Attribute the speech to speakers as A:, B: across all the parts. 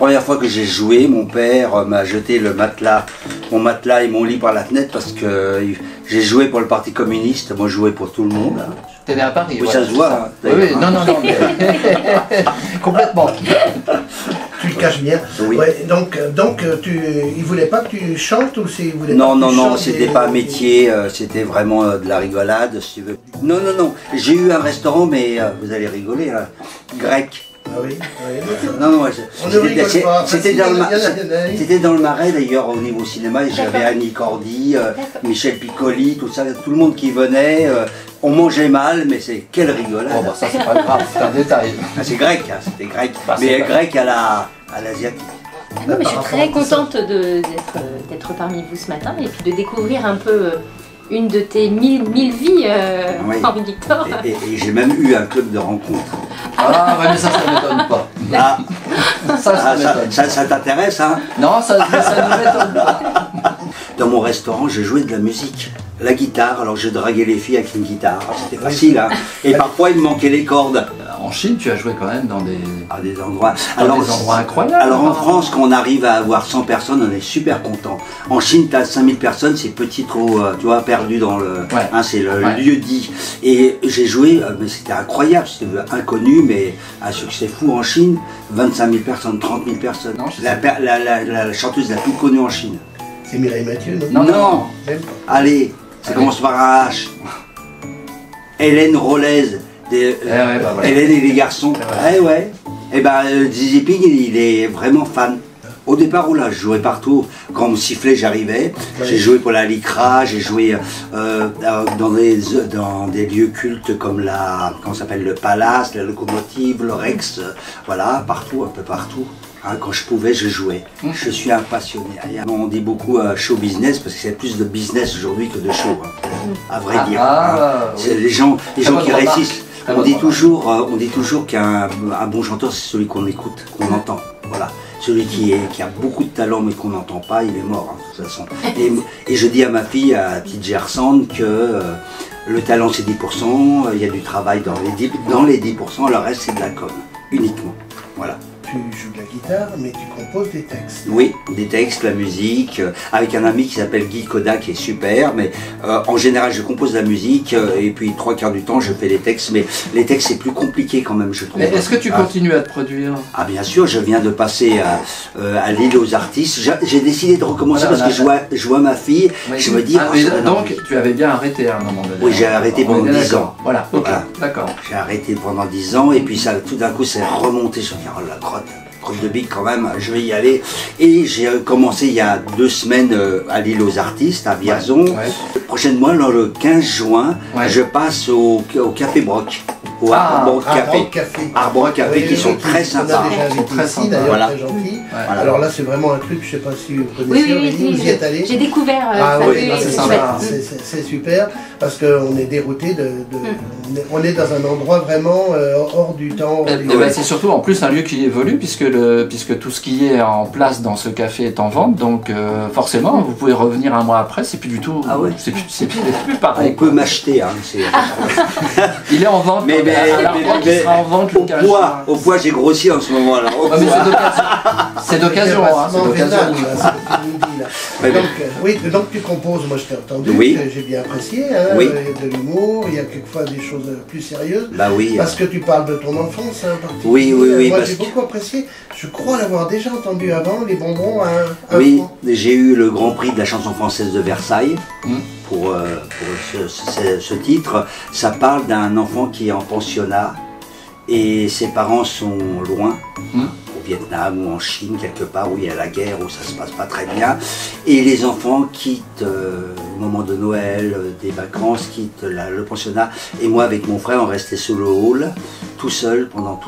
A: première fois que j'ai joué, mon père m'a jeté mon matelas et mon lit par la fenêtre parce que j'ai joué pour le Parti communiste. Moi, je jouais pour tout le monde.
B: T'es né à Paris.
A: Oui,
B: voilà,
A: ça se voit.
B: Oui, oui, non, non, non. Mais... complètement.
C: Tu le caches bien.
A: Oui.
C: Ouais, donc il voulait pas que tu chantes ou il voulait
A: Non,
C: pas que
A: non,
C: tu
A: non,
C: chantes
A: c'était pas un métier, c'était vraiment de la rigolade, si tu veux. Non, non, non, j'ai eu un restaurant, mais vous allez rigoler, hein, grec.
C: Ah oui, oui.
A: Non, non,
C: On ne rigole pas.
A: c'était dans le Marais d'ailleurs au niveau cinéma, j'avais Annie Cordy, Michel Piccoli, tout ça, tout le monde qui venait. On mangeait mal, mais c'est quelle rigolade.
B: Bon, bah, ça c'est pas grave, c'est un détail.
A: Ah, c'est grec, hein, c'était grec,
B: Bah,
A: mais
B: pas...
A: grec à l'asiatique.
D: Non, mais je suis très contente d'être parmi vous ce matin et puis de découvrir un peu une de tes mille vies,
A: Oui.
D: Henri Victor.
A: Et j'ai même eu un club de rencontres.
B: Ah, ouais, mais ça m'étonne pas.
A: Ah,
B: Ça
A: ça t'intéresse, hein?
B: Non, ça ne m'étonne pas.
A: Dans mon restaurant, je jouais de la musique, la guitare, alors je draguais les filles avec une guitare, c'était facile, hein. Et parfois il me manquait les cordes.
B: En Chine, tu as joué quand même dans des
A: endroits.
B: Des endroits incroyables.
A: Alors en France, quand on arrive à avoir 100 personnes, on est super content. En Chine, tu as 5000 personnes, c'est petit, trop, tu vois, perdu dans le...
B: Ouais.
A: Hein, c'est le lieu dit. Et j'ai joué, mais c'était incroyable, c'était inconnu, mais un succès fou en Chine. 25 000 personnes, 30 000 personnes.
B: Non,
A: la chanteuse la plus connue en Chine.
C: C'est Mireille Mathieu, non?
A: Non.
C: Même pas.
A: Allez, ça commence par un H. Hélène Rollez.
B: ouais, bah, voilà.
A: Hélène et les garçons. Ouais. Et ben Dizzy Ping, il est vraiment fan. Au départ, oh là, je jouais partout. Quand on me sifflait, j'arrivais. J'ai joué pour la Lycra, j'ai joué dans des lieux cultes comme comment s'appelle, le Palace, la Locomotive, le Rex, voilà, partout, un peu partout. Hein, quand je pouvais, je jouais. Je suis un passionné. On dit beaucoup show business parce que c'est plus de business aujourd'hui que de show, hein, à vrai dire.
B: Oui.
A: Les gens qui réussissent. On dit toujours qu'un bon chanteur, c'est celui qu'on écoute, qu'on entend. Voilà. Celui qui a beaucoup de talent mais qu'on n'entend pas, il est mort, hein, de toute façon. Et je dis à ma fille, à petite Gersande, que le talent c'est 10%, il y a du travail dans les 10%, le reste c'est de la com, uniquement. Voilà.
C: Tu joues de la guitare, mais tu composes des textes.
A: Oui, des textes, la musique, avec un ami qui s'appelle Guy Koda qui est super, mais en général je compose la musique et puis 3/4 du temps je fais les textes, mais les textes c'est plus compliqué quand même je trouve.
B: Est-ce que tu continues à te produire?
A: Ah bien sûr, je viens de passer à l'île aux artistes, j'ai décidé de recommencer parce que je vois ma fille, je me dis...
B: donc tu avais bien arrêté à un moment donné.
A: Oui, j'ai arrêté pendant 10 ans.
B: Voilà, ok, d'accord.
A: J'ai arrêté pendant 10 ans et puis ça, tout d'un coup c'est remonté, je me dis oh la grotte de Bic quand même, je vais y aller. Et j'ai commencé il y a 2 semaines à l'île aux artistes, à Vierzon. Prochainement, le 15 juin, je passe au Café Broc. Au Arbrock Café. Arbrock Café qui sont très sympas.
C: Ils sont très sympas, d'ailleurs, très gentils. Alors là, c'est vraiment un truc, je ne sais pas si vous connaissez,
D: oui,
C: vous y êtes allé.
D: J'ai découvert.
C: C'est sympa. C'est super parce qu'on est dérouté on est dans un endroit vraiment hors du temps.
B: C'est surtout en plus un lieu qui évolue puisque tout ce qui est en place dans ce café est en vente, donc forcément vous pouvez revenir un mois après, c'est plus du tout, c'est plus pareil.
A: On peut m'acheter, hein,
B: il est en vente, mais il sera en vente le 15 juin.
A: Au poids j'ai grossi en ce moment là.
B: C'est d'occasion, hein, c'est d'occasion.
C: Donc tu composes, moi je t'ai entendu, j'ai bien apprécié, hein, de l'humour, il y a quelquefois des choses plus sérieuses. Parce que tu parles de ton enfance, hein,
A: oui.
C: Moi j'ai beaucoup apprécié, je crois l'avoir déjà entendu avant, les bonbons à un franc.
A: J'ai eu le Grand Prix de la chanson française de Versailles pour ce titre. Ça parle d'un enfant qui est en pensionnat et ses parents sont loin. Au Vietnam ou en Chine, quelque part où il y a la guerre, où ça se passe pas très bien. Et les enfants quittent au moment de Noël, des vacances, quittent le pensionnat. Et moi, avec mon frère, on restait sur le hall, tout seul, pendant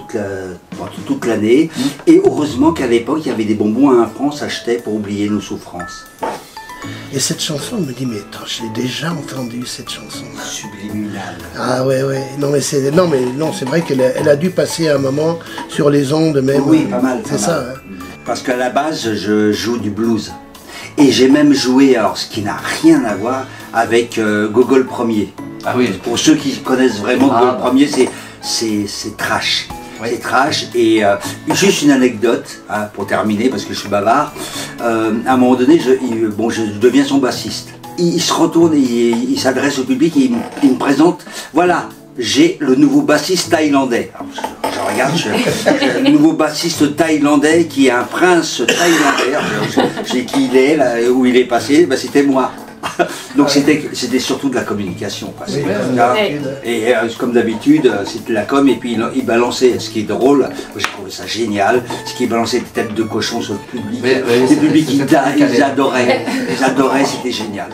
A: toute l'année. Et heureusement qu'à l'époque, il y avait des bonbons à 1 franc, on s'achetait pour oublier nos souffrances.
C: Et cette chanson, on me dit, mais attends, je l'ai déjà entendue, cette chanson.
A: Subliminale.
C: Ah ouais. Non, mais c'est vrai qu'elle a dû passer un moment sur les ondes même.
A: Oui, pas mal.
C: C'est ça. Hein.
A: Parce qu'à la base, je joue du blues. Et j'ai même joué, alors ce qui n'a rien à voir, avec Gogol Premier.
B: Ah oui.
A: Pour ceux qui connaissent vraiment Gogol Premier, c'est trash. c'est trash. Et juste une anecdote, hein, pour terminer, parce que je suis bavard. À un moment donné, je deviens son bassiste. Il se retourne, il s'adresse au public et il me présente, voilà, j'ai le nouveau bassiste thaïlandais. Alors, je regarde, le nouveau bassiste thaïlandais qui est un prince thaïlandais. Je sais qui il est, là, où il est passé, ben, c'était moi. Donc c'était surtout de la communication. Quoi. Et comme d'habitude, c'était de la com et puis il balançait, ce qui est drôle, j'ai trouvé ça génial, ce qui balançait des têtes de cochon sur le public. Les publics, ils adoraient, c'était génial.